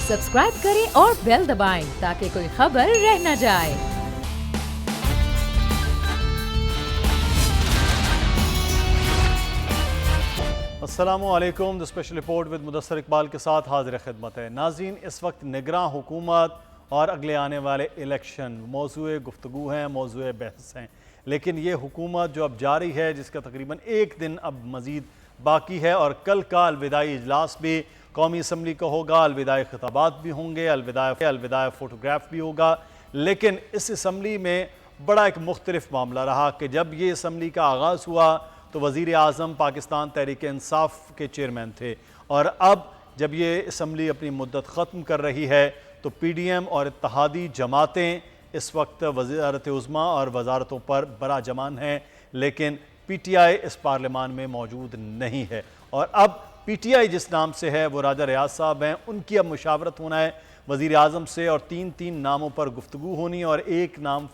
Subscribe करें और bell दबाएं ताकि कोई खबर रह न जाए। अस्सलामुअलैकुम। The special report with Mudassar Iqbal के साथ हाजिर खिदमत है। नाज़रीन, इस वक्त निगरां हुकूमत और अगले आने वाले इलेक्शन मौज़ूए गुफ्तगू हैं, मौज़ूए बहस हैं। लेकिन ये हुकूमत जो अब जारी है, जिसका तकरीबन एक दिन अब मज़ीद बाकी है और कल का अलविदाई इजलास भी कौमी असम्बली का होगा, अलविदाई खिताबात भी होंगे, अलविदाई फ़ोटोग्राफ भी होगा। लेकिन इस असम्बली में बड़ा एक मुख्तलिफ मामला रहा कि जब ये असम्बली का आगाज़ हुआ तो वज़ीर आज़म पाकिस्तान तहरीक इंसाफ के चेयरमैन थे, और अब जब ये असम्बली अपनी मुद्दत ख़त्म कर रही है तो PDM और इत्तेहादी जमातें इस वक्त वज़ारत उज़्मा और वज़ारतों पर बरा जमान हैं, लेकिन PTI इस पार्लियामान में मौजूद नहीं है। और अब PTI जिस नाम से है वो राजा रियाज साहब हैं, उनकी अब मुशावरत होना है वज़ीर आज़म से और तीन नामों पर गुफ्तगू होनी, और एक नाम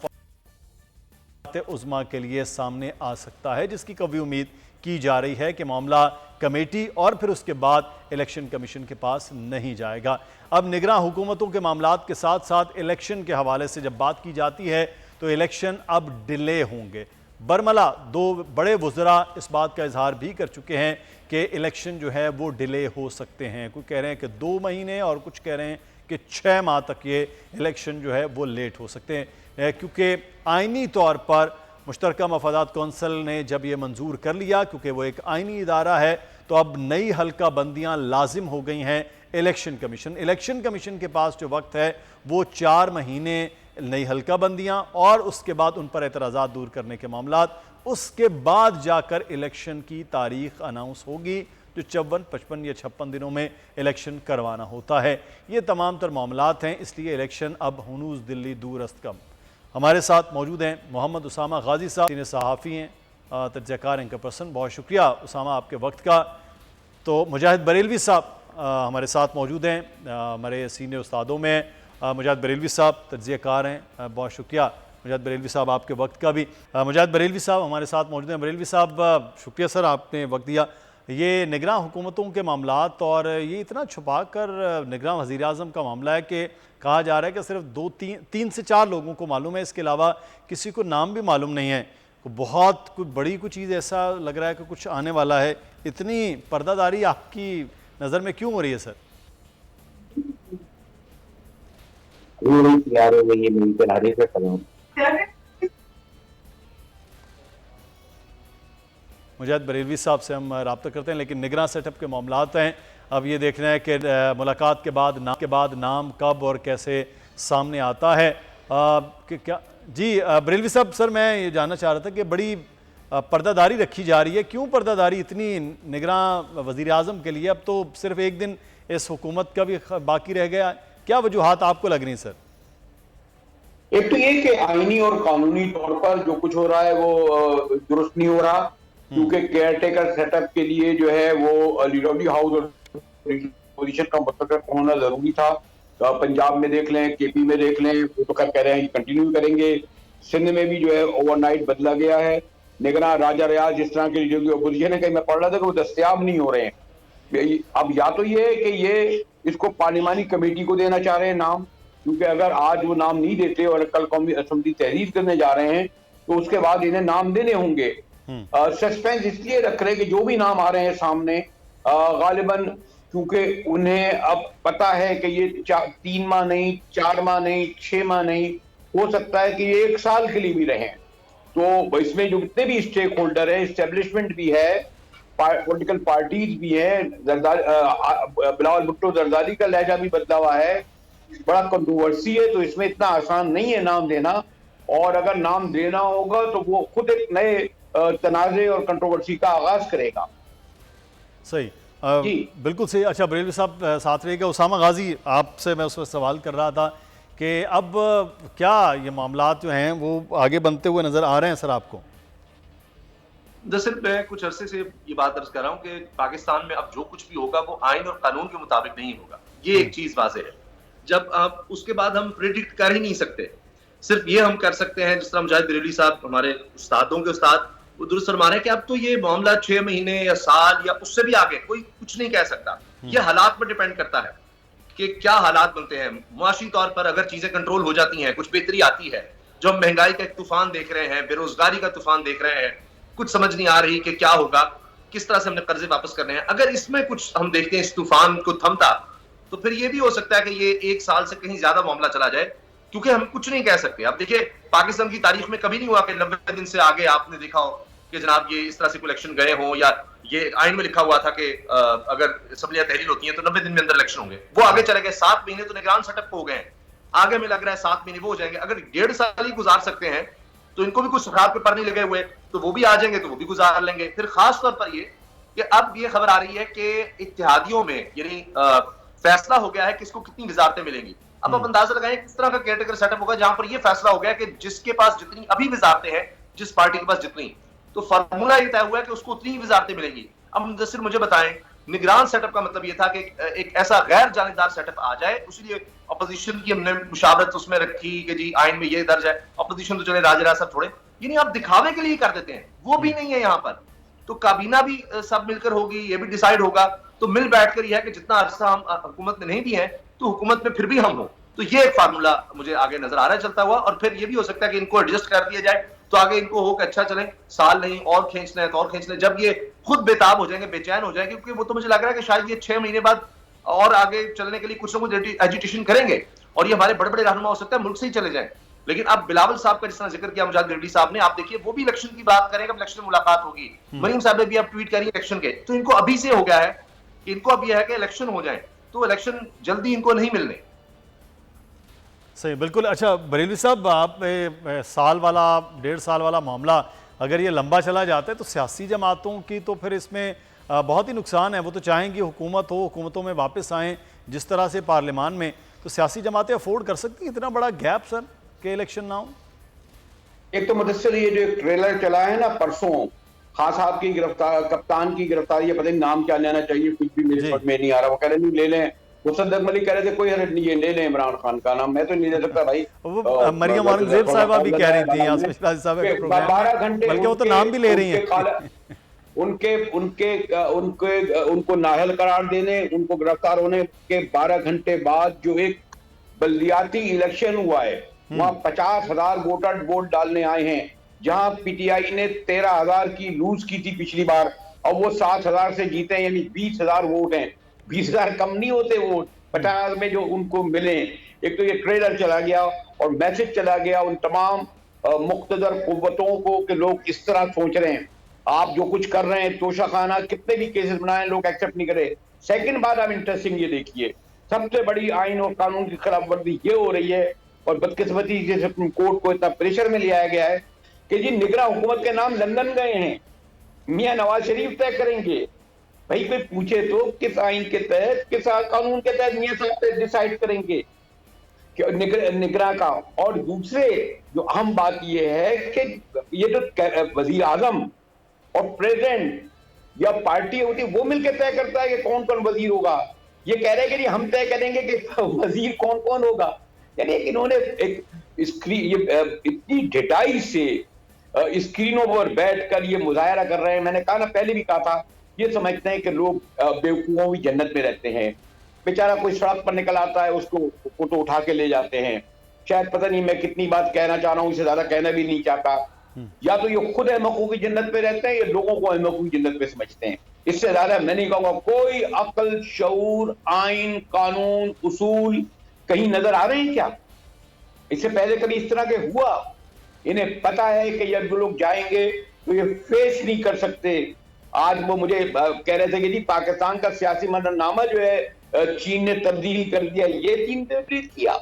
उज़्मा के लिए सामने आ सकता है, जिसकी कभी उम्मीद की जा रही है कि मामला कमेटी और फिर उसके बाद इलेक्शन कमीशन के पास नहीं जाएगा। अब निगरां हुकूमतों के मामलात के साथ साथ इलेक्शन के हवाले से जब बात की जाती है तो इलेक्शन अब डिले होंगे। बरमला दो बड़े वज़रा इस बात का इजहार भी कर चुके हैं कि इलेक्शन जो है वो डिले हो सकते हैं। कुछ कह रहे हैं कि 2 महीने और कुछ कह रहे हैं कि 6 माह तक ये इलेक्शन जो है वो लेट हो सकते हैं, क्योंकि आइनी तौर पर मुश्तरका मफादात कौंसिल ने जब ये मंजूर कर लिया, क्योंकि वो एक आइनी इदारा है, तो अब नई हल्का बंदियाँ लाजिम हो गई हैं। इलेक्शन कमीशन के पास जो वक्त है वो 4 महीने नई हल्का बंदियाँ और उसके बाद उन पर एतराज़ात दूर करने के मामलात, उसके बाद जाकर इलेक्शन की तारीख अनाउंस होगी, जो 54, 55 या 56 दिनों में इलेक्शन करवाना होता है। ये तमाम तर मामलात हैं, इसलिए इलेक्शन अब हुनूज़ दिल्ली दूर अस्त कम। हमारे साथ मौजूद हैं मोहम्मद उसामा गाजी साहब, सीनियर सहाफ़ी हैं, तजज़ियाकार एंकर पर्सन। बहुत शुक्रिया उसामा आपके वक्त का। तो मुजाहिद बरेलवी साहब हमारे साथ मौजूद हैं, हमारे सीनियर उस्तादों में मुजाहिद बरेलवी साहब तजज़ियाकार हैं। बहुत शुक्रिया मुजाहिद बरेलवी साहब आपके वक्त का भी। मुजाहिद बरेलवी साहब हमारे साथ मौजूद हैं। बरेलवी साहब शुक्रिया सर, आपने वक्त दिया। ये निगरां हुकूमतों के मामलात और ये इतना छुपा कर निगरां वज़ीर आज़म का मामला है कि कहा जा रहा है कि सिर्फ 3 से 4 लोगों को मालूम है, इसके अलावा किसी को नाम भी मालूम नहीं है। बहुत कुछ बड़ी कुछ चीज़ ऐसा लग रहा है कि कुछ आने वाला है। इतनी पर्दादारी आपकी नज़र में क्यों हो रही है सर? मुजाहिद बरेलवी साहब से हम रब्ता करते हैं, लेकिन निगरां सेटअप के मामलात हैं। अब ये देखना है कि मुलाकात के बाद नाम कब और कैसे सामने आता है। कि क्या जी बरेलवी साहब, सर मैं ये जानना चाह रहा था कि बड़ी पर्दादारी रखी जा रही है, क्यों पर्दादारी इतनी निगरां वज़ीर आज़म के लिए? अब तो सिर्फ एक दिन इस हुकूमत का भी बाकी रह गया, क्या वजूहात आपको लग रही सर? एक तो ये कि आईनी और कानूनी तौर पर जो कुछ हो रहा है वो दुरुस्त नहीं हो रहा, क्योंकि केयरटेकर सेटअप के लिए जो है वो लीडरली हाउस और पोजीशन का मुस्तकिल होना जरूरी था। पंजाब में देख लें, KP में देख लें, वो तो कह रहे हैं कंटिन्यू करेंगे। सिंध में भी जो है ओवरनाइट बदला गया है। निगरां राजा रियाज जिस तरह के जो अपोजिशन है, कहीं मैं पढ़ रहा था कि वो दस्तयाब नहीं हो रहे हैं। अब या तो ये है कि ये इसको पार्लिमानी कमेटी को देना चाह रहे हैं नाम, क्योंकि अगर आज वो नाम नहीं देते और कल कौमी असम्बली तहरीर करने जा रहे हैं तो उसके बाद इन्हें नाम देने होंगे। सस्पेंस इसलिए रख रहे हैं कि जो भी नाम आ रहे हैं सामने गालिबन, क्योंकि उन्हें अब पता है कि ये 3 माह नहीं, 4 माह नहीं, 6 माह नहीं, हो सकता है कि ये 1 साल के लिए भी रहें। तो इसमें जो जितने भी स्टेक होल्डर है, एस्टेब्लिशमेंट भी है, पॉलिटिकल पार्टीज भी है, बिलावल भुट्टो जरदारी का लहजा भी बदला हुआ है, बड़ा कंट्रोवर्सी है। तो इसमें इतना आसान नहीं है नाम देना, और अगर नाम देना होगा तो वो खुद एक नए तनाज़े और कंट्रोवर्सी का आगाज करेगा। सही, बिल्कुल सही। अच्छा बरेलवी साहब साथ रहेगा। उसामा गाजी, आपसे मैं उस वक्त सवाल कर रहा था कि अब क्या ये मामलात जो हैं वो आगे बनते हुए नजर आ रहे हैं सर आपको? दरअसल मैं कुछ अरसे से ये बात दर्ज कर रहा हूँ कि पाकिस्तान में अब जो कुछ भी होगा वो आइन और कानून के मुताबिक नहीं होगा। ये एक चीज वाज़ेह है। जब आप उसके बाद हम प्रिडिक्ट कर ही नहीं सकते, सिर्फ ये हम कर सकते हैं, जिस तरह मुजाहिद बरेलवी साहब हमारे उस्तादों के उस्ताद वो दुरुस्त फरमा रहे हैं कि अब तो ये मामला 6 महीने या साल या उससे भी आगे कोई कुछ नहीं कह सकता। ये हालात पर डिपेंड करता है। कि क्या हालात बनते हैं मुआशी तौर पर। अगर चीजें कंट्रोल हो जाती हैं, कुछ बेहतरी आती है, जो हम महंगाई का एक तूफान देख रहे हैं, बेरोजगारी का तूफान देख रहे हैं, कुछ समझ नहीं आ रही कि क्या होगा, किस तरह से हमने कर्जे वापस करने हैं, अगर इसमें कुछ हम देखते हैं इस तूफान को थमता, तो फिर ये भी हो सकता है कि ये 1 साल से कहीं ज्यादा मामला चला जाए, क्योंकि हम कुछ नहीं कह सकते। अब देखिए, पाकिस्तान की तारीख में कभी नहीं हुआ कि 90 दिन से आगे आपने देखा हो कि जनाब ये इस तरह से इलेक्शन गए हो, या ये आइन में लिखा हुआ था कि अगर असम्बलियां तहरीर होती हैं तो 90 दिन में अंदर इलेक्शन होंगे। वो आगे चले गए, 7 महीने तो निगरान सेटअप हो गए हैं, आगे में लग रहा है 7 महीने वो हो जाएंगे। अगर 1.5 साल ही गुजार सकते हैं तो इनको भी कुछ सुखार पे पर नहीं लगे हुए, तो वो भी आ जाएंगे, तो वो भी गुजार लेंगे। फिर खास तौर पर ये कि अब ये खबर आ रही है कि इत्तेहादियों में यानी फैसला हो गया है किसको कितनी वजारतें मिलेंगी। अब आप अंदाजा लगाएं किस तरह का केयरटेकर सेटअप होगा, जहां पर ये फैसला हो गया कि जिसके पास जितनी अभी वजारतें हैं, जिस पार्टी के पास जितनी, तो फार्मूला ये तय हुआ है कि उसको उतनी ही वजारतें मिलेंगी। अब मुदस्सिर मुझे बताएं, निगरान सेटअप का मतलब ये था कि एक ऐसा गैर जानेदार सेटअप आ जाए, इसलिए अपोजिशन की हमने मुशावरत उसमें रखी कि जी आइन में ये दर्ज है, अपोजिशन तो चले राज सब छोड़े, यानी आप दिखावे के लिए कर देते हैं, वो भी नहीं है यहाँ पर। तो काबीना भी सब मिलकर होगी, ये भी डिसाइड होगा, तो मिल बैठकर यह है कि जितना अरसा हम हुकूमत में नहीं भी हैं तो हुकूमत में फिर भी हम हो। तो ये एक फार्मूला मुझे आगे नजर आ रहा है चलता हुआ, और फिर ये भी हो सकता है कि इनको एडजस्ट कर दिया जाए, तो आगे इनको हो कि अच्छा चले, साल नहीं और खींच लें तो और खींच लें, जब ये खुद बेताब हो जाएंगे, बेचैन हो जाएंगे, क्योंकि वो तो मुझे लग रहा है कि शायद ये 6 महीने बाद और आगे चलने के लिए कुछ ना कुछ एजुटेशन करेंगे, और ये हमारे बड़े बड़े रहनुमा हो सकता है मुल्क से ही चले जाए। लेकिन अब बिलावल साहब का जिस तरह जिक्र किया मुजाहिद रेड्डी साहब ने, आप देखिए वो भी इलेक्शन की बात करेंगे, इलेक्शन में मुलाकात होगी, मरीम साहब ने भी आप ट्वीट करी इलेक्शन के, तो इनको अभी से हो गया है कि इनको अब यह है कि इलेक्शन हो जाए, तो इलेक्शन जल्दी इनको नहीं मिलने। सही, बिल्कुल। अच्छा बरेलवी साहब, आप साल वाला 1.5 साल वाला मामला अगर ये लंबा चला जाता है तो सियासी जमातों की तो फिर इसमें बहुत ही नुकसान है। वो तो चाहेंगी हुकूमत हो, हुकूमतों में वापस आएँ जिस तरह से पार्लियामान में, तो सियासी जमातें अफोर्ड कर सकती हैं इतना बड़ा गैप सर के इलेक्शन ना हो? एक तो मुदस्सिर ये जो ट्रेलर चला है ना परसों, खान साहब की गिरफ्तार, कप्तान की गिरफ्तारी, पता नहीं नाम क्या लेना चाहिए, कुछ भी मेरे समझ में नहीं आ रहा। वो कह रहे नहीं ले लें, मुसद्दक मलिक कह रहे थे कोई हरज नहीं है, ले लें इमरान खान का नाम, मैं तो नहीं ले सकता भाई। वो मरियम औरंगजेब साहिबा भी कह रही थी 12 घंटे, बल्कि वो तो नाम भी ले रही हैं। उनको नाअहल करार देने, उनको गिरफ्तार होने के 12 घंटे बाद जो एक बल्दियाती इलेक्शन हुआ है, वहां 50,000 वोटर वोट डालने आए हैं, जहां पीटीआई ने 13,000 की लूज की थी पिछली बार, और वो 7,000 से जीते हैं, यानी 20,000 वोट हैं। 20,000 कम नहीं होते वोट 50 में जो उनको मिले। एक तो ये ट्रेलर चला गया और मैसेज चला गया उन तमाम मुख्तदर कुव्वतों को कि लोग इस तरह सोच रहे हैं, आप जो कुछ कर रहे हैं तोशा खाना, कितने भी केसेस बनाए लोग एक्सेप्ट नहीं करे। सेकंड बात आप इंटरेस्टिंग ये देखिए, सबसे बड़ी आइन और कानून की खिलाफ वर्जी ये हो रही है, और बदकिस्मती से सुप्रीम कोर्ट को इतना प्रेशर में लिया गया है कि जी निगरां हुकूमत के नाम लंदन गए हैं, मियां नवाज शरीफ तय करेंगे। भाई कोई पूछे तो किस आइन के तहत, किस कानून के तहत मियां साहब डिसाइड करेंगे निगरां का। और दूसरे जो अहम बात यह है कि ये जो वजीर आजम और प्रेसिडेंट या पार्टी होती है वो मिलकर तय करता है कि कौन कौन वजीर होगा। ये कह रहे हैं कि हम तय करेंगे कि वजीर कौन कौन होगा, यानी इन्होंने एक इतनी ढिठाई से स्क्रीनों पर बैठकर ये मुजाहरा कर रहे हैं। मैंने कहा ना, पहले भी कहा था, ये समझते हैं कि लोग बेवकूफों की जन्नत में रहते हैं। बेचारा कोई सड़क पर निकल आता है, उसको फोटो उठा के ले जाते हैं। शायद पता नहीं मैं कितनी बात कहना चाह रहा हूं, इससे ज्यादा कहना भी नहीं चाहता। या तो ये खुद अहमकों की जन्नत में रहते हैं या लोगों को अहमकों की जन्नत में समझते हैं। इससे ज्यादा मैं नहीं कहूंगा। कोई अक्ल, शऊर, आइन, कानून, उसूल कहीं नजर आ रहे हैं क्या? इससे पहले कभी इस तरह के हुआ? इन्हें पता है कि जब लोग जाएंगे तो ये फेस नहीं कर सकते। आज वो मुझे कह रहे थे कि जी पाकिस्तान का सियासी मंजरनामा जो है चीन ने तब्दील कर दिया। ये चीन ने तब्दील किया,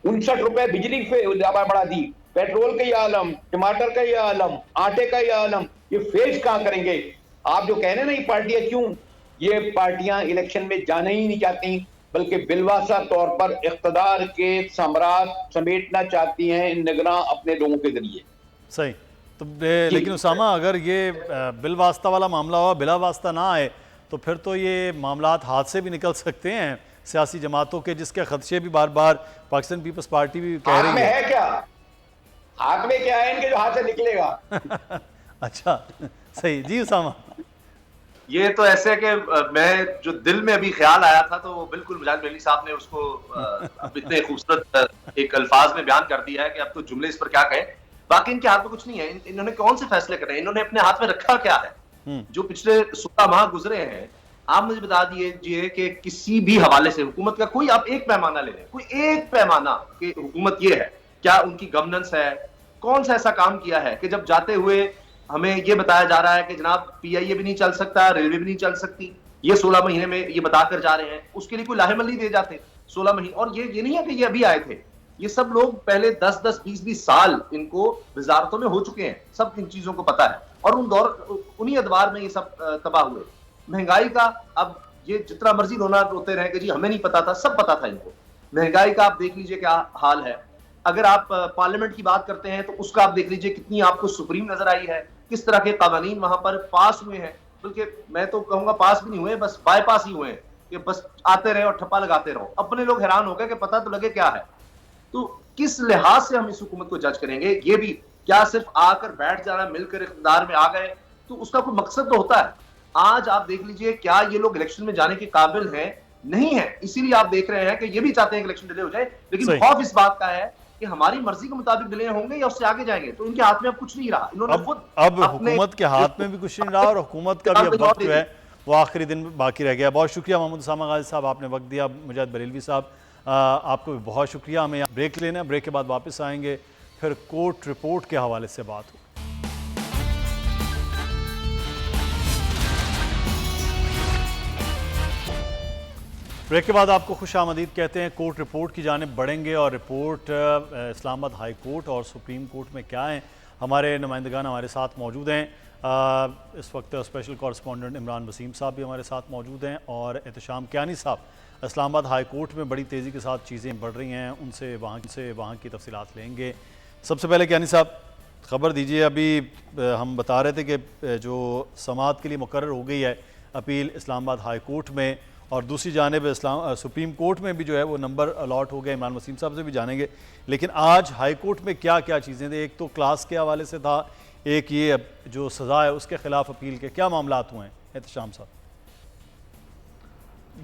59 रुपए बिजली पे बढ़ा दी, पेट्रोल का ये आलम, टमाटर का ये आलम, आटे का ये आलम, ये फेस कहां करेंगे? आप जो कह रहे हैं ना ये पार्टियां क्यों, ये पार्टियां इलेक्शन में जाना ही नहीं चाहती, बल्कि बिलवासा तौर पर इख्तदार के सम्राट समेटना चाहती हैं निगरां अपने लोगों के जरिए। सही। तो लेकिन उसामा, अगर ये बिल वास्ता वाला मामला हो, बिला वास्ता ना आए, तो फिर तो ये मामलात हाथ से भी निकल सकते हैं सियासी जमातों के, जिसके खदशे भी बार बार पाकिस्तान पीपल्स पार्टी भी कह रही है। है क्या हाथ में क्या है इनके जो हाथ से निकलेगा? अच्छा, सही जी उसामा। ये तो ऐसे है कि मैं जो दिल में अभी ख्याल आया था तो वो बिल्कुल मुजाहिद बरेलवी साहब ने उसको अब इतने खूबसूरत एक अल्फाज में बयान कर दिया है कि अब तो जुमले इस पर क्या कहें। बाकी इनके हाथ में कुछ नहीं है। इन्होंने कौन से फैसले करे, इन्होंने अपने हाथ में रखा क्या है? जो पिछले 16 माह गुजरे हैं, आप मुझे बता दीजिए कि किसी भी हवाले से हुकूमत का कोई आप एक पैमाना ले लें, कोई एक पैमाना कि हुकूमत ये है, क्या उनकी गवर्नेंस है, कौन सा ऐसा काम किया है कि जब जाते हुए हमें ये बताया जा रहा है कि जनाब पीआईए भी नहीं चल सकता, रेलवे भी नहीं चल सकती, ये 16 महीने में ये बताकर जा रहे हैं, उसके लिए कोई लाहेमल नहीं दे जाते 16 महीने। और ये नहीं है कि ये अभी आए थे, ये सब लोग पहले 10-10, 20-20 साल इनको वजारतों में हो चुके हैं, सब इन चीजों को पता है और उन्हीं अदवार में ये सब तबाह हुए। महंगाई का अब ये जितना मर्जी रोते रहे कि जी हमें नहीं पता था, सब पता था इनको। महंगाई का आप देख लीजिए क्या हाल है। अगर आप पार्लियामेंट की बात करते हैं तो उसका आप देख लीजिए कितनी आपको सुप्रीम नजर आई है, किस तरह के कानून वहां पर पास हुए हैं, बल्कि मैं तो कहूंगा पास भी नहीं हुए, बस बाईपास ही हुए हैं कि बस आते रहे और ठप्पा लगाते रहो। अपने लोग हैरान हो गए कि पता तो लगे क्या है। तो किस लिहाज से हम इस हुकूमत को जज करेंगे? ये भी क्या सिर्फ आकर बैठ जाना, मिलकर इख्तियार में आ गए, तो उसका कोई मकसद तो होता है। आज आप देख लीजिए क्या ये लोग इलेक्शन में जाने के काबिल हैं? नहीं है। इसीलिए आप देख रहे हैं कि ये भी चाहते हैं कि इलेक्शन डिले हो जाए, लेकिन खौफ इस बात का है कि हमारी मर्जी के मुताबिक डिले होंगे या उससे आगे जाएंगे। तो इनके हाथ में अब कुछ नहीं रहा। इन्होंने अब हुकूमत के हाथ में भी कुछ नहीं रहा और हुकूमत का भी अब वक्त जो है वो आखिरी दिन बाकी रह गया। बहुत शुक्रिया मोहम्मद उसामा गाजी साहब, आपने वक्त दिया। मुजाहिद बरेलवी साहब, आपको भी बहुत शुक्रिया। हमें ब्रेक लेना है, ब्रेक के बाद वापस आएंगे, फिर कोर्ट रिपोर्ट के हवाले से बात हो। ब्रेक के बाद आपको खुश आमदीद कहते हैं। कोर्ट रिपोर्ट की जानिब बढ़ेंगे और रिपोर्ट इस्लामाबाद हाई कोर्ट और सुप्रीम कोर्ट में क्या है। हमारे नुमाइंदगान हमारे साथ मौजूद हैं। इस वक्त स्पेशल कॉरेस्पॉन्डेंट इमरान वसीम साहब भी हमारे साथ मौजूद हैं और एहतशाम कियानी साहब। इस्लामाबाद हाई कोर्ट में बड़ी तेज़ी के साथ चीज़ें बढ़ रही हैं, उनसे वहाँ की तफसीलात लेंगे। सबसे पहले कियानी साहब ख़बर दीजिए, अभी हम बता रहे थे कि जो समाअत के लिए मुकर्रर हो गई है अपील इस्लामाबाद हाई कोर्ट में, और दूसरी जानिब सुप्रीम कोर्ट में भी जो है वो नंबर अलॉट हो गया। इमरान वसीम साहब से भी जानेंगे, लेकिन आज हाई कोर्ट में क्या क्या चीज़ें थी? एक तो क्लास के हवाले से था, एक ये जो सज़ा है उसके खिलाफ अपील के क्या मामलात हुए हैं एहतशाम साहब?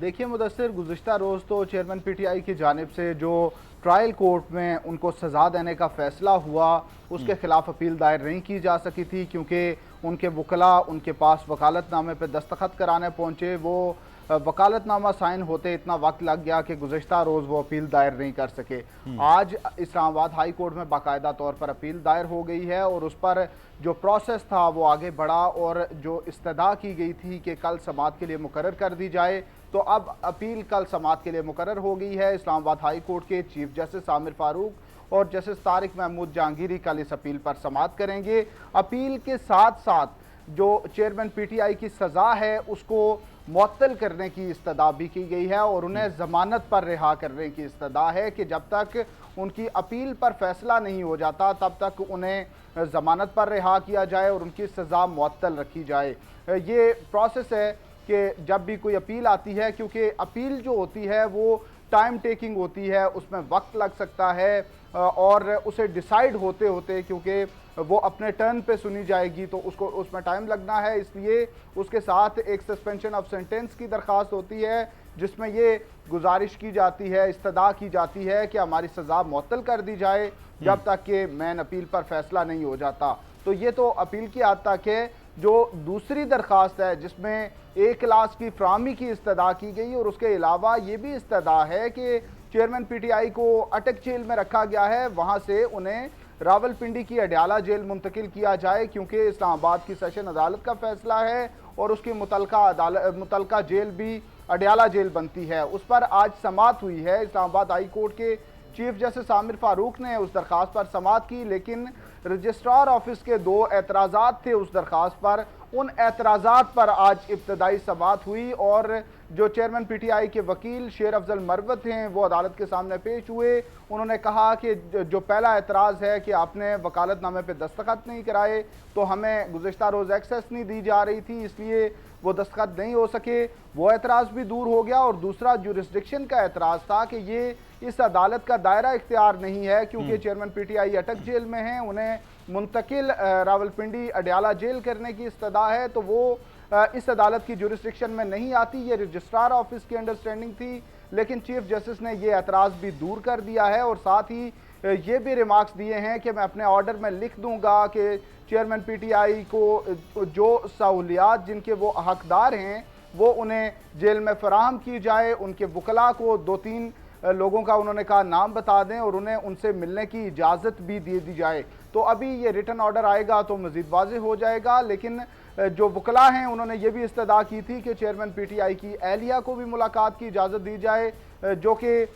देखिए मुदस्सिर, गुज़िश्ता रोज़ तो चेयरमैन पीटीआई की जानिब से जो ट्रायल कोर्ट में उनको सज़ा देने का फ़ैसला हुआ उसके ख़िलाफ़ अपील दायर नहीं की जा सकी थी, क्योंकि उनके वकला उनके पास वकालतनामे पर दस्तखत कराने पहुँचे। वो वकालतनामा साइन होते इतना वक्त लग गया कि गुज़िश्ता रोज़ वो अपील दायर नहीं कर सके। आज इस्लामाबाद हाई कोर्ट में बाकायदा तौर पर अपील दायर हो गई है और उस पर जो प्रोसेस था वो आगे बढ़ा और जो इस्तदा की गई थी कि कल समाअत के लिए मुकर्रर कर दी जाए, तो अब अपील कल समाअत के लिए मुकर्रर हो गई है। इस्लामाबाद हाई कोर्ट के चीफ जस्टिस आमिर फारूक और जस्टिस तारिक महमूद जहांगीरी कल इस अपील पर समाअत करेंगे। अपील के साथ साथ जो चेयरमैन पीटीआई की सज़ा है उसको मुअत्तल करने की इस्तदा भी की गई है और उन्हें ज़मानत पर रिहा करने की इस्तदा है कि जब तक उनकी अपील पर फैसला नहीं हो जाता तब तक उन्हें ज़मानत पर रिहा किया जाए और उनकी सज़ा मुअत्तल रखी जाए। ये प्रोसेस है कि जब भी कोई अपील आती है, क्योंकि अपील जो होती है वो टाइम टेकिंग होती है, उसमें वक्त लग सकता है और उसे डिसाइड होते होते, क्योंकि वो अपने टर्न पे सुनी जाएगी तो उसको उसमें टाइम लगना है, इसलिए उसके साथ एक सस्पेंशन ऑफ सेंटेंस की दरख्वास्त होती है जिसमें ये गुजारिश की जाती है, इस्तदा की जाती है कि हमारी सज़ा मुअत्तल कर दी जाए जब तक कि मेन अपील पर फैसला नहीं हो जाता। तो ये तो अपील की हद तक है। जो दूसरी दरख्वास्त है जिसमें एक क्लास की फराहमी की इस्तदा की गई और उसके अलावा ये भी इस्तदा है कि चेयरमैन पीटीआई को अटक जेल में रखा गया है, वहाँ से उन्हें रावलपिंडी की अडयाला जेल मुंतकिल किया जाए, क्योंकि इस्लामाबाद की सेशन अदालत का फैसला है और उसकी मुतलका जेल भी अडयाला जेल बनती है। उस पर आज समाअत हुई है। इस्लामाबाद हाई कोर्ट के चीफ जस्टिस आमिर फारूक ने उस दरख्वास्त पर समाअत की, लेकिन रजिस्ट्रार ऑफिस के 2 एतराज़ात थे उस दरख्वास्त पर। उन एतराज़ात पर आज इब्तदाई समाअत हुई और जो चेयरमैन पीटीआई के वकील शेर अफजल मरवत हैं वो अदालत के सामने पेश हुए। उन्होंने कहा कि जो पहला एतराज़ है कि आपने वकालतनामे पे दस्तखत नहीं कराए, तो हमें गुज़िश्ता रोज़ एक्सेस नहीं दी जा रही थी, इसलिए वो दस्तखत नहीं हो सके, वो एतराज़ भी दूर हो गया। और दूसरा जुरिस्डिक्शन का एतराज़ था कि ये इस अदालत का दायरा इख्तियार नहीं है, क्योंकि चेयरमैन पीटीआई अटक जेल में हैं, उन्हें मुंतकिल रावलपिंडी अडयाला जेल करने की इस्तदा है, तो वो इस अदालत की जुरिस्डिक्शन में नहीं आती, ये रजिस्ट्रार ऑफिस की अंडरस्टैंडिंग थी। लेकिन चीफ जस्टिस ने ये एतराज़ भी दूर कर दिया है और साथ ही ये भी रिमार्क्स दिए हैं कि मैं अपने ऑर्डर में लिख दूंगा कि चेयरमैन पीटीआई को जो सहूलियात जिनके वो हकदार हैं वो उन्हें जेल में फराहम की जाए। उनके वकला को 2-3 लोगों का उन्होंने कहा नाम बता दें और उन्हें उनसे मिलने की इजाज़त भी दे दी जाए। तो अभी ये रिटर्न ऑर्डर आएगा तो मज़ीद वाज़ेह हो जाएगा। लेकिन जो वकला हैं उन्होंने ये भी इस्तदा की थी कि चेयरमैन पीटीआई की एहलिया को भी मुलाकात की इजाज़त दी जाए, जो कि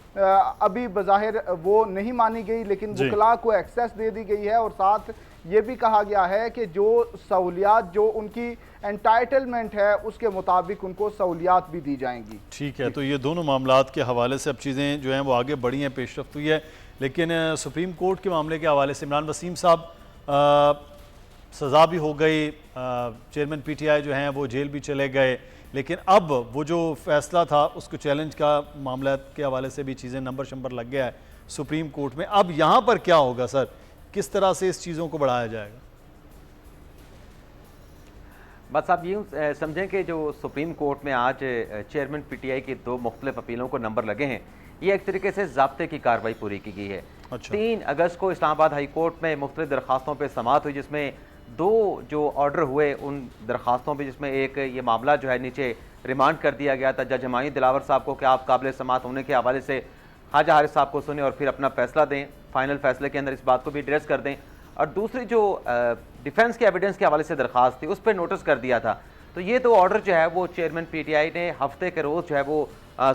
अभी बज़ाहिर वो नहीं मानी गई, लेकिन वकला को एक्सेस दे दी गई है। और साथ ये भी कहा गया है कि जो सहूलियात जो उनकी एंटाइटलमेंट है उसके मुताबिक उनको सहूलियात भी दी जाएंगी। ठीक है, तो ये दोनों मामलात के हवाले से अब चीज़ें जो हैं वो आगे बढ़ी हैं, पेशरफ्त हुई है। लेकिन सुप्रीम कोर्ट के मामले के हवाले से इमरान वसीम साहब, सज़ा भी हो गई, चेयरमैन पीटीआई जो हैं वो जेल भी चले गए, लेकिन अब वो जो फैसला था उसको चैलेंज का मामला के हवाले से भी चीज़ें नंबर शंबर लग गया है सुप्रीम कोर्ट में। अब यहाँ पर क्या होगा सर, किस तरह से इस चीज़ों को बढ़ाया जाएगा? बस आप यूँ समझें कि जो सुप्रीम कोर्ट में आज चेयरमैन पीटीआई की 2 मुख्तलिफ अपीलों को नंबर लगे हैं, ये एक तरीके से ज़ाब्ते की कार्रवाई पूरी की गई है। 3 अगस्त को इस्लामाबाद हाई कोर्ट में मुख्तलिफ दरख्वास्तों पर समाअत हुई, जिसमें 2 जो ऑर्डर हुए उन दरख्वास्तों पे, जिसमें एक ये मामला जो है नीचे रिमांड कर दिया गया था जज हमायूं दिलावर साहब को कि आप काबिल समाअत होने के हवाले से ख्वाजा हारिस साहब को सुने और फिर अपना फैसला दें, फाइनल फैसले के अंदर इस बात को भी एड्रेस कर दें। और दूसरी जो डिफेंस के एविडेंस के हवाले से दरख्वास्त थी उस पर नोटिस कर दिया था। तो ये 2 ऑर्डर जो है वो चेयरमैन पीटीआई ने हफ्ते के रोज़ जो है वो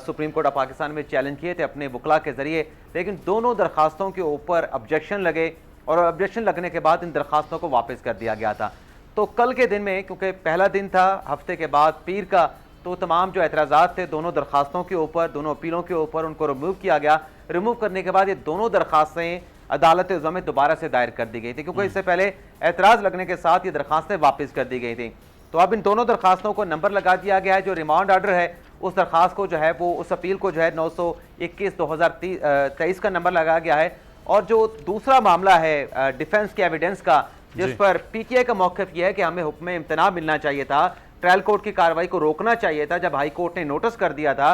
सुप्रीम कोर्ट ऑफ पाकिस्तान में चैलेंज किए थे अपने वकला के ज़रिए, लेकिन दोनों दरख्वास्तों के ऊपर ऑब्जेक्शन लगे और ऑब्जेक्शन लगने के बाद इन दरख्वास्तों को वापस कर दिया गया था। तो कल के दिन में, क्योंकि पहला दिन था हफ्ते के बाद पीर का, तो तमाम जो एतराज़ात थे दोनों दरख्वास्तों के ऊपर, दोनों अपीलों के ऊपर, उनको रिमूव किया गया। रिमूव करने के बाद ये दोनों दरख्वास्तें अदालत उज़्मा में दोबारा से दायर कर दी गई थी, क्योंकि इससे पहले एतराज़ लगने के साथ ये दरख्वास्तें वापस कर दी गई थी। तो अब इन दोनों दरख्वास्तों को नंबर लगा दिया गया है। जो रिमांड ऑर्डर है उस दरख्वास्त को जो है वो, उस अपील को जो है 921/2023 का नंबर लगाया गया है। और जो दूसरा मामला है डिफेंस के एविडेंस का, जिस पर पीटीआई का मौक़िफ़ यह है कि हमें हुक्म इम्तना मिलना चाहिए था, ट्रायल कोर्ट की कार्रवाई को रोकना चाहिए था। जब हाई कोर्ट ने नोटिस कर दिया था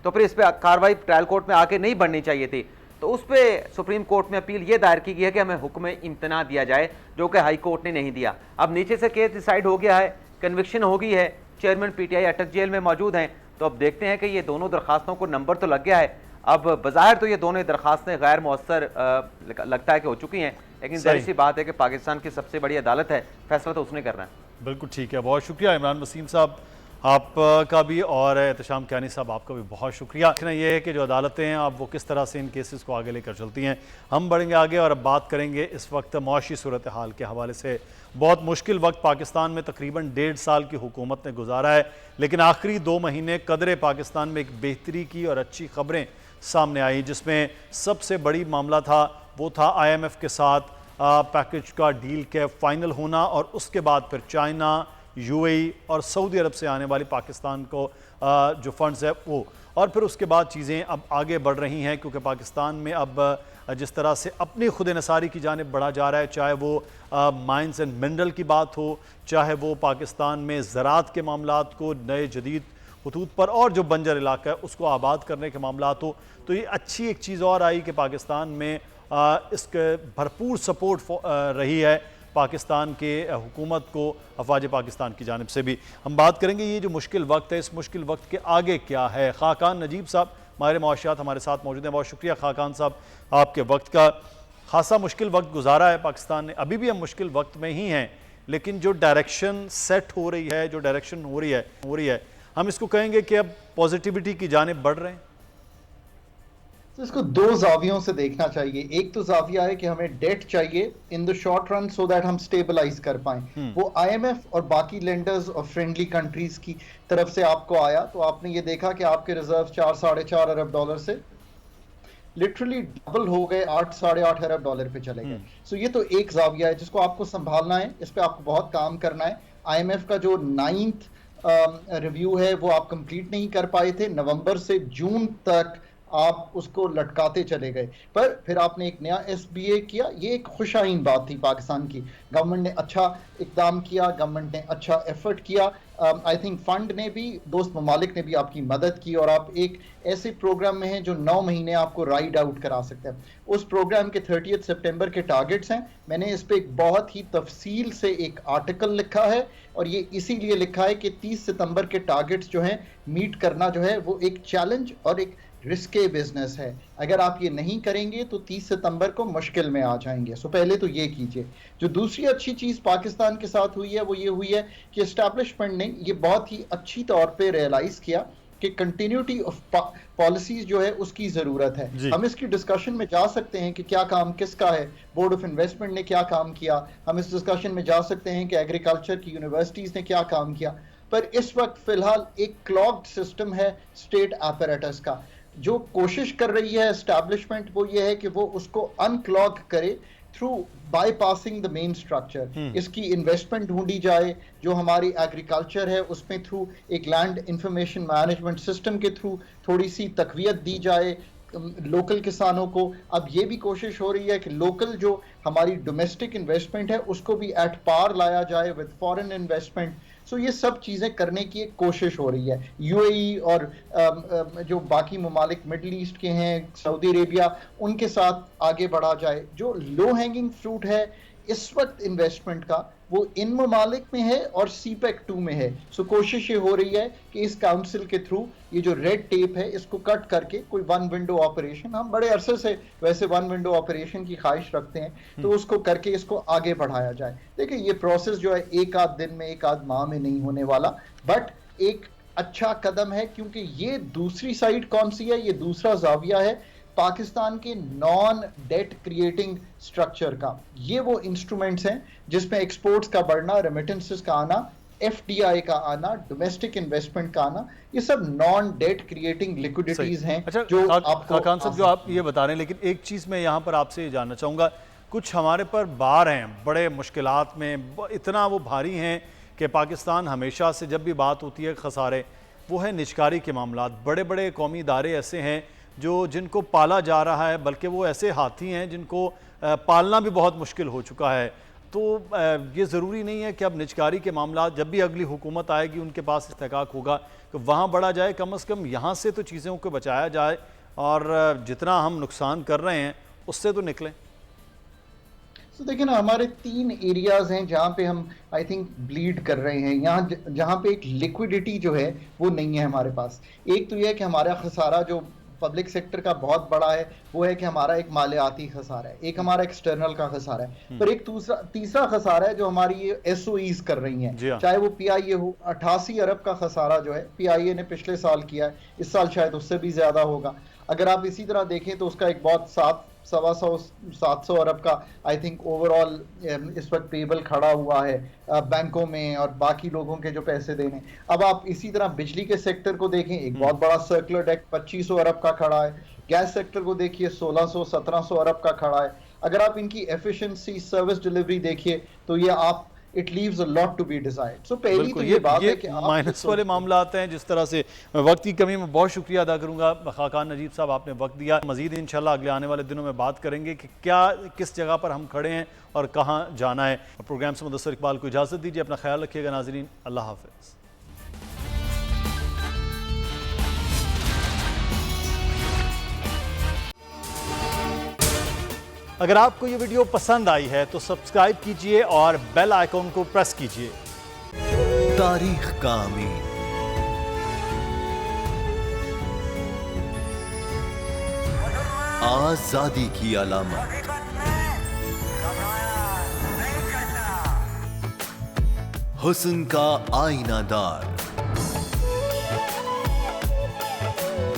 तो फिर इस पर कार्रवाई ट्रायल कोर्ट में आके नहीं बढ़नी चाहिए थी। तो उस पर सुप्रीम कोर्ट में अपील ये दायर की गई है कि हमें हुक्म इम्तना दिया जाए, जो कि हाई कोर्ट ने नहीं दिया। अब नीचे से केस डिसाइड हो गया है, कन्विक्शन हो गई है, चेयरमैन पीटीआई अटक जेल में मौजूद हैं। तो अब देखते हैं कि ये दोनों दरख्वास्तों को नंबर तो लग गया है। अब बज़ाहिर तो ये दोनों दरख्वास्तें गैर मौसर लगता है कि हो चुकी हैं, लेकिन जाहिर सी बात है कि पाकिस्तान की सबसे बड़ी अदालत है, फैसला तो उसने करना है। बिल्कुल ठीक है, बहुत शुक्रिया इमरान वसीम साहब आपका भी, और एहतशाम कियानी साहब आपका भी बहुत शुक्रिया। ये है कि जो अदालतें हैं अब वो किस तरह से इन केसेस को आगे लेकर चलती हैं। हम बढ़ेंगे आगे और अब बात करेंगे इस वक्त मुआशी सूरत हाल के हवाले से। बहुत मुश्किल वक्त पाकिस्तान में तकरीबन 1.5 साल की हुकूमत ने गुजारा है, लेकिन आखिरी 2 महीने कदरे पाकिस्तान में एक बेहतरी की और अच्छी खबरें सामने आई, जिसमें सबसे बड़ी मामला था वो था IMF के साथ पैकेज का डील के फाइनल होना, और उसके बाद फिर चाइना, UAE और सऊदी अरब से आने वाली पाकिस्तान को जो फंड्स है वो, और फिर उसके बाद चीज़ें अब आगे बढ़ रही हैं, क्योंकि पाकिस्तान में अब जिस तरह से अपनी खुद इनसारी की जानिब बढ़ा जा रहा है, चाहे वो माइंस एंड मिनरल की बात हो, चाहे वो पाकिस्तान में ज़राअत के मामलात को नए जदीद खतूत पर और जो बंजर इलाका है उसको आबाद करने के मामलात हो। तो ये अच्छी एक चीज़ और आई कि पाकिस्तान में इसके भरपूर सपोर्ट रही है पाकिस्तान के हुकूमत को अफवाज पाकिस्तान की जानिब से भी। हम बात करेंगे ये जो मुश्किल वक्त है, इस मुश्किल वक्त के आगे क्या है। खाकान नजीब साहब माहिर मुआशियात हमारे साथ मौजूद हैं। बहुत शुक्रिया खाकान साहब, आपके वक्त का। खासा मुश्किल वक्त गुजारा है पाकिस्तान ने, अभी भी हम मुश्किल वक्त में ही हैं, लेकिन जो डायरेक्शन सेट हो रही है, जो डायरेक्शन हो रही है हम इसको कहेंगे कि अब पॉजिटिविटी की जानिब बढ़ रहे हैं। तो इसको 2 जावियों से देखना चाहिए। एक तो जाविया है कि हमें डेट चाहिए in the short run so that हम स्टेबलाइज कर पाएं। वो IMF और बाकी लेंडर्स और फ्रेंडली कंट्रीज की तरफ से आपको आया, तो आपने ये देखा कि आपके रिजर्व 4-4.5 अरब डॉलर से लिटरली डबल हो गए, 8-8.5 अरब डॉलर पे चले गए। सो ये तो एक जाविया है जिसको आपको संभालना है, इस पर आपको बहुत काम करना है। IMF का जो 9th रिव्यू है वो आप कंप्लीट नहीं कर पाए थे। नवंबर से जून तक आप उसको लटकाते चले गए। पर फिर आपने एक नया SBA किया, ये एक खुशाइन बात थी पाकिस्तान की। गवर्नमेंट ने अच्छा इक़दाम किया, गवर्नमेंट ने अच्छा एफर्ट किया। आई थिंक फंड ने भी, दोस्त ममालिक ने भी आपकी मदद की, और आप एक ऐसे प्रोग्राम में हैं जो 9 महीने आपको राइड आउट करा सकते हैं। उस प्रोग्राम के 30 सितंबर के टारगेट्स हैं। मैंने इस पे एक बहुत ही तफसील से एक आर्टिकल लिखा है, और ये इसीलिए लिखा है कि 30 सितंबर के टारगेट्स जो हैं मीट करना जो है वो एक चैलेंज और एक रिस्के बिजनेस है। अगर आप ये नहीं करेंगे तो 30 सितंबर को मुश्किल में आ जाएंगे। सो पहले तो ये कीजिए। जो दूसरी अच्छी चीज़ पाकिस्तान के साथ हुई है वो ये हुई है कि एस्टैब्लिशमेंट ने ये बहुत ही अच्छी तौर पे रियलाइज़ किया कि कंटिन्यूटी ऑफ पॉलिसीज जो है उसकी ज़रूरत है। हम इसकी डिस्कशन में जा सकते हैं कि क्या काम किसका है, बोर्ड ऑफ इन्वेस्टमेंट ने क्या काम किया। हम इस डिस्कशन में जा सकते हैं कि एग्रीकल्चर की यूनिवर्सिटीज़ ने क्या काम किया। पर इस वक्त फ़िलहाल एक क्लॉग्ड सिस्टम है स्टेट अपैरेटस का। जो कोशिश कर रही है एस्टैब्लिशमेंट वो ये है कि वो उसको अनक्लॉग करे through bypassing the main structure. इसकी इन्वेस्टमेंट ढूंढी जाए, जो हमारी एग्रीकल्चर है उसमें थ्रू एक लैंड इंफॉर्मेशन मैनेजमेंट सिस्टम के थ्रू थोड़ी सी तकवियत दी जाए लोकल किसानों को। अब ये भी कोशिश हो रही है कि लोकल जो हमारी डोमेस्टिक इन्वेस्टमेंट है उसको भी एट पार लाया जाए विद फॉरेन इन्वेस्टमेंट। सो ये सब चीज़ें करने की एक कोशिश हो रही है। UAE और जो बाकी ममालिक मिडल ईस्ट के हैं, सऊदी अरेबिया, उनके साथ आगे बढ़ा जाए। जो लो हैंगिंग फ्रूट है इस वक्त इन्वेस्टमेंट का वो इन ममालिक में है और CPEC 2 में है। सो कोशिश ये हो रही है कि इस काउंसिल के थ्रू ये जो रेड टेप है इसको कट करके कोई वन विंडो ऑपरेशन, हम बड़े अरसे से वैसे वन विंडो ऑपरेशन की ख्वाहिश रखते हैं, तो उसको करके इसको आगे बढ़ाया जाए। देखिए ये प्रोसेस जो है एक आध दिन में, एक आध माह में नहीं होने वाला, बट एक अच्छा कदम है। क्योंकि ये दूसरी साइड कौन सी है, ये दूसरा जाविया है पाकिस्तान के नॉन डेट क्रिएटिंग स्ट्रक्चर का। ये वो इंस्ट्रूमेंट्स हैं जिसमें एक्सपोर्ट्स का बढ़ना, रेमिटेंसेस का आना, FDI का आना, डोमेस्टिक इन्वेस्टमेंट का आना, ये सब नॉन डेट क्रिएटिंग लिक्विडिटीज हैं। अच्छा, जो खाकान साहब जो आप ये बता रहे हैं, लेकिन एक चीज़ मैं यहाँ पर आपसे ये जानना चाहूँगा, कुछ हमारे पर बार हैं बड़े मुश्किलात में, इतना वो भारी हैं कि पाकिस्तान हमेशा से जब भी बात होती है खसारे, वो है निजकारी के मामला। बड़े बड़े कौमी इदारे ऐसे हैं जो जिनको पाला जा रहा है, बल्कि वो ऐसे हाथी हैं जिनको पालना भी बहुत मुश्किल हो चुका है। तो ये ज़रूरी नहीं है कि अब निजकारी के मामला जब भी अगली हुकूमत आएगी उनके पास इस्तेकाक होगा तो वहाँ बढ़ा जाए। कम से कम यहाँ से तो चीज़ों को बचाया जाए और जितना हम नुकसान कर रहे हैं उससे तो निकलें। तो देखिए ना, हमारे 3 एरियाज हैं जहाँ पे हम आई थिंक ब्लीड कर रहे हैं। यहाँ जहाँ पे एक लिक्विडिटी जो है वो नहीं है हमारे पास। एक तो यह है कि हमारा खसारा जो पब्लिक सेक्टर का बहुत बड़ा है वो है कि हमारा एक मालियाती खसारा है, एक हमारा एक्सटर्नल का खसारा है, पर एक तीसरा खसारा है जो हमारी SOEs कर रही हैं, चाहे वो PIA हो। 88 अरब का खसारा जो है PIA ने पिछले साल किया है, इस साल शायद उससे भी ज्यादा होगा। अगर आप इसी तरह देखें तो उसका एक बहुत 700 अरब का आई थिंक ओवरऑल इस वक्त पेबल खड़ा हुआ है बैंकों में और बाकी लोगों के जो पैसे देने। अब आप इसी तरह बिजली के सेक्टर को देखें, एक बहुत बड़ा सर्कुलर डेट 2500 अरब का खड़ा है। गैस सेक्टर को देखिए 1600-1700 अरब का खड़ा है। अगर आप इनकी एफिशिएंसी, सर्विस डिलीवरी देखिए तो ये आप it leaves a lot to be desired. So पहली तो ये बात है कि माइनस वाले मामला आते हैं जिस तरह से। वक्त की कमी में बहुत शुक्रिया अदा करूंगा खाकान नजीब साहब, आपने वक्त दिया। मजीद इंशाल्लाह अगले आने वाले दिनों में बात करेंगे कि क्या किस जगह पर हम खड़े हैं और कहाँ जाना है। प्रोग्राम से मुदस्सर इकबाल को इजाज़त दीजिए, अपना ख्याल रखिएगा नाज़रीन, अल्लाह हाफ़िज़। अगर आपको ये वीडियो पसंद आई है तो सब्सक्राइब कीजिए और बेल आइकॉन को प्रेस कीजिए। तारीख का अमीन, आजादी की अलामत, हुस्न का आईनादार,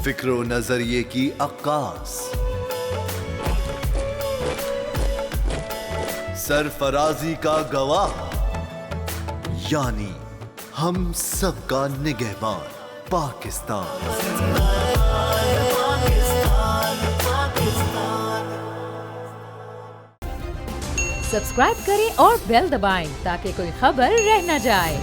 फिक्रो नजरिए की अक्कास, सरफराजी का गवाह, यानी हम सबका निगहबान पाकिस्तान। सब्सक्राइब करें और बेल दबाएं ताकि कोई खबर रह न जाए।